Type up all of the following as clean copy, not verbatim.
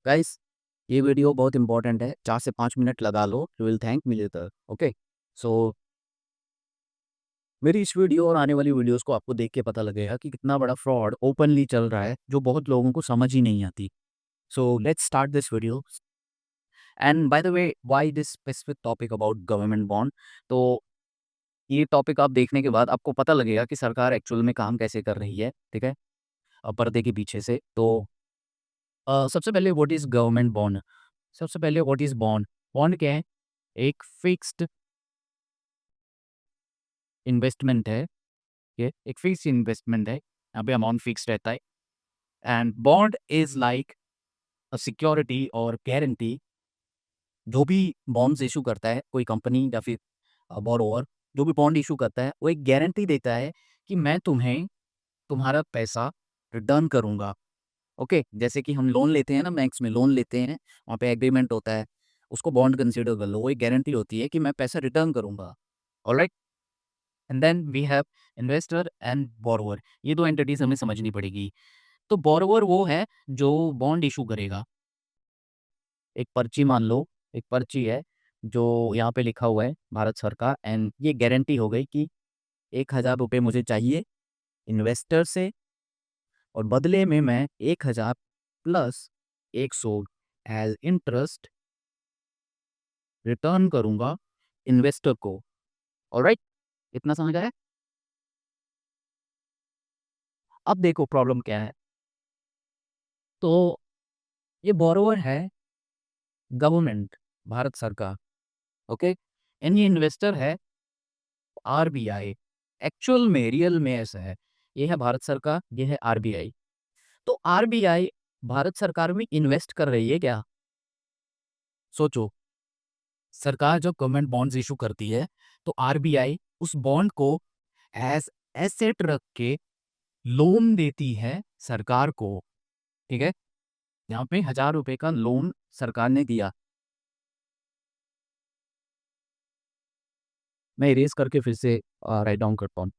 Guys, ये video बहुत important है। 4 से 5 मिनट लगा लो, you will thank me later. Okay, so मेरी इस वीडियो और आने वाली वीडियोस को आपको देख के पता लगेगा कि कितना बड़ा फ्रॉड ओपनली चल रहा है, जो बहुत लोगों को समझ ही नहीं आती। So let's start this video. And by the way, why this specific topic about government bond? तो ये टॉपिक आप देखने के बाद आपको पता लगेगा कि सरकार एक्चुअल में काम कैसे कर रही है, ठीक है, पर्दे के पीछे से। तो सबसे पहले व्हाट इज गवर्नमेंट बॉन्ड? सबसे पहले व्हाट इज बॉन्ड? बॉन्ड क्या है? एक फिक्स्ड इन्वेस्टमेंट है। ये एक फिक्स इन्वेस्टमेंट है, यहाँ पे अमाउंट फिक्स रहता है। And bond is like a security और गारंटी। जो भी बॉन्ड्स इशू करता है कोई कंपनी या फिर बोरोवर, जो भी बॉन्ड इशू करता है वो एक गारंटी देता है कि मैं तुम्हें तुम्हारा पैसा रिटर्न करूंगा। ओके, जैसे कि हम लोन लेते हैं ना, बैंक्स में लोन लेते हैं, वहाँ पे एग्रीमेंट होता है, उसको बॉन्ड कंसीडर कर लो। वो एक गारंटी होती है कि मैं पैसा रिटर्न करूंगा। Alright, and then we have investor and borrower. ये दो एंटिटीज हमें समझनी पड़ेगी। तो बोरोवर वो है जो बॉन्ड इशू करेगा। एक पर्ची मान लो, एक पर्ची है जो यहाँ पे लिखा हुआ है भारत सरकार, एंड ये गारंटी हो गई कि 1,000 रुपये मुझे चाहिए इन्वेस्टर से, और बदले में मैं 1,000 प्लस 100 एज इंटरेस्ट रिटर्न करूंगा इन्वेस्टर को। ऑलराइट, इतना समझ आया? अब देखो प्रॉब्लम क्या है। तो ये बोरोवर है गवर्नमेंट, भारत सरकार। ओके, एंड ये इन्वेस्टर है आरबीआई। एक्चुअल में रियल में ऐसा है, ये है भारत सरकार, ये है आरबीआई। तो आरबीआई भारत सरकार में इन्वेस्ट कर रही है क्या? सोचो, सरकार जब गवर्नमेंट बॉन्ड्स इशू करती है तो आरबीआई उस बॉन्ड को एज एसेट रख के लोन देती है सरकार को। ठीक है, यहाँ पे 1,000 रुपए का लोन सरकार ने दिया। मैं इरेज करके फिर से राइट डाउन करता हूँ।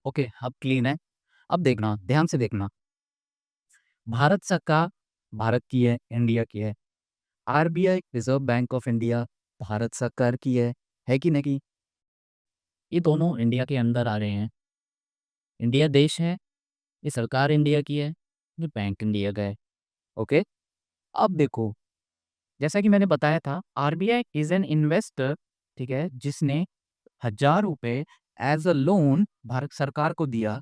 ओके, अब क्लीन है। अब देखना, ध्यान से देखना। भारत सरकार भारत की है, इंडिया की है। RBI reserve bank of India Bharat सरकार की है कि नहीं? ये दोनों इंडिया के अंदर आ रहे हैं। इंडिया देश है, ये सरकार इंडिया की है, ये बैंक इंडिया का है। ओके, अब देखो, जैसा कि मैंने बताया था, आरबीआई इज एन इन्वेस्टर, ठीक है, जिसने 1,000 रुपए एज अ लोन भारत सरकार को दिया,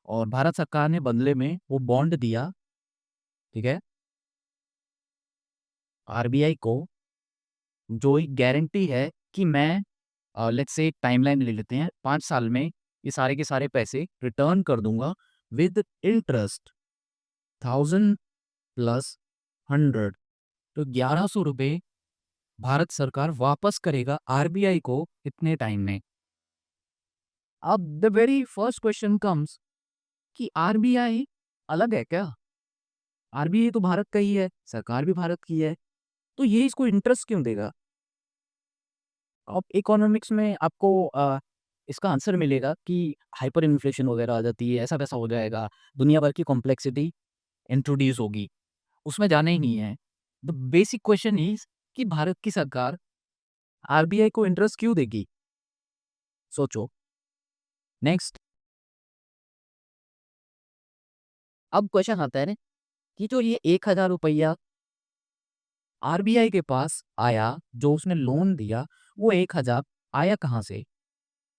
और भारत सरकार ने बदले में वो बॉन्ड दिया। ठीक है, आरबीआई को, जो एक गारंटी है कि मैं, लेट्स से टाइमलाइन ले लेते हैं, 5 साल में ये सारे के सारे पैसे रिटर्न कर दूंगा विद इंटरेस्ट, 1,000 प्लस 100। तो 1,100 रुपये भारत सरकार वापस करेगा आरबीआई को इतने टाइम में। अब the very first question comes कि आरबीआई अलग है क्या? आरबीआई तो भारत का ही है, सरकार भी भारत की है, तो ये इसको इंटरेस्ट क्यों देगा? अब इकोनॉमिक्स में आपको इसका आंसर मिलेगा कि हाइपर इन्फ्लेशन वगैरह आ जाती है, ऐसा वैसा हो जाएगा, दुनिया भर की कॉम्प्लेक्सिटी इंट्रोड्यूस होगी, उसमें जाना ही नहीं है। द बेसिक क्वेश्चन इज कि भारत की सरकार आरबीआई को इंटरेस्ट क्यों देगी? सोचो। नेक्स्ट, अब क्वेश्चन आता है ना कि जो ये 1,000 रुपया आरबीआई के पास आया, जो उसने लोन दिया, वो 1,000 आया कहाँ से?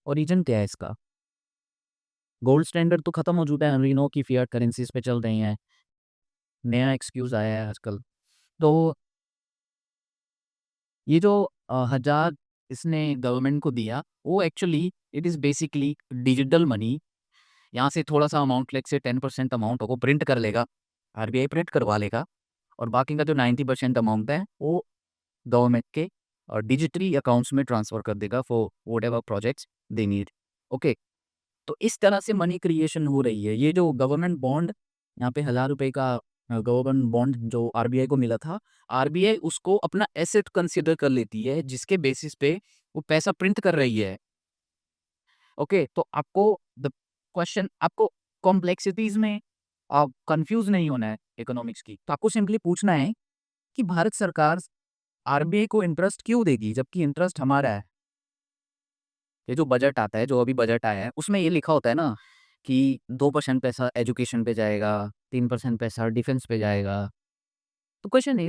ओरिजिन क्या है इसका? गोल्ड स्टैंडर्ड तो खत्म हो चुका है, हम नो की फिएट करेंसीज पे चल रही हैं, नया एक्सक्यूज आया है आजकल। तो ये जो 1,000 इसने गवर्नमेंट को दिया, वो actually it is basically digital money. यहाँ से थोड़ा सा अमाउंट, लेट से 10% अमाउंट को प्रिंट कर लेगा, आरबीआई प्रिंट करवा लेगा, और बाकी का जो 90% अमाउंट है वो गवर्नमेंट के और डिजिटली अकाउंट्स में ट्रांसफ़र कर देगा for whatever projects they need. Okay, तो इस तरह से मनी क्रिएशन हो रही है। ये जो गवर्नमेंट बॉन्ड, यहाँ पे 1,000 रुपए का गवर्नमेंट बॉन्ड जो आरबीआई को मिला था, आरबीआई उसको अपना एसेट कंसीडर कर लेती है, जिसके बेसिस पे वो पैसा प्रिंट कर रही है। ओके, तो आपको द क्वेश्चन आपको कॉम्प्लेक्सिटीज़ में कन्फ्यूज़ नहीं होना है इकोनॉमिक्स की। तो आपको सिंपली पूछना है कि भारत सरकार आरबीआई को इंटरेस्ट क्यों देगी जबकि इंटरेस्ट हमारा है? ये जो बजट आता है, जो अभी बजट आया है, उसमें ये लिखा होता है ना कि 2% पैसा एजुकेशन पे जाएगा, 3% पैसा डिफेंस पे जाएगा। तो क्वेश्चन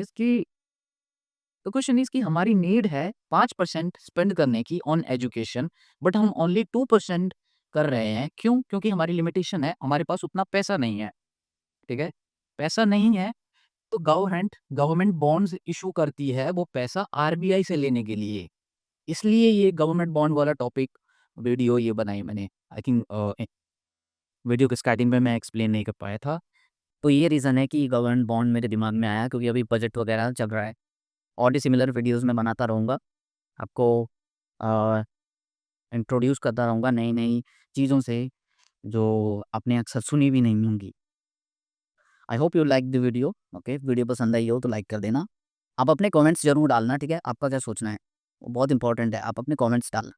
इज़ कि हमारी नीड है 5% स्पेंड करने की ऑन एजुकेशन, बट हम ओनली 2% कर रहे हैं। क्यों? क्योंकि हमारी लिमिटेशन है, हमारे पास उतना पैसा नहीं है, ठीक है? पैसा नहीं है, तो गवर्नमेंट बॉन्ड्स इश्यू करती है, वो पैसा आरबीआई से लेने के लिए। इसलिए ये गवर्नमेंट बॉन्ड वाला टॉपिक वीडियो ये बनाई मैंने। आई थिंक वीडियो के स्टार्टिंग में मैं एक्सप्लेन नहीं कर पाया था। तो ये रीज़न है कि गवर्नमेंट बॉन्ड मेरे दिमाग में आया क्योंकि अभी बजट वगैरह चल रहा है। और भी सिमिलर वीडियोज़ मैं बनाता रहूँगा। आपको अ, इंट्रोड्यूस करता रहूँगा नई-नई चीज़ों से जो आपने अक्सर सुनी भी नहीं होंगी। I hope you like the video. Okay, video पसंद आई हो तो लाइक कर देना। आप अपने कमेंट्स ज़रूर डालना, ठीक है? आपका क्या सोचना है? वो बहुत इंपॉर्टेंट है, आप अपने कमेंट्स डालना।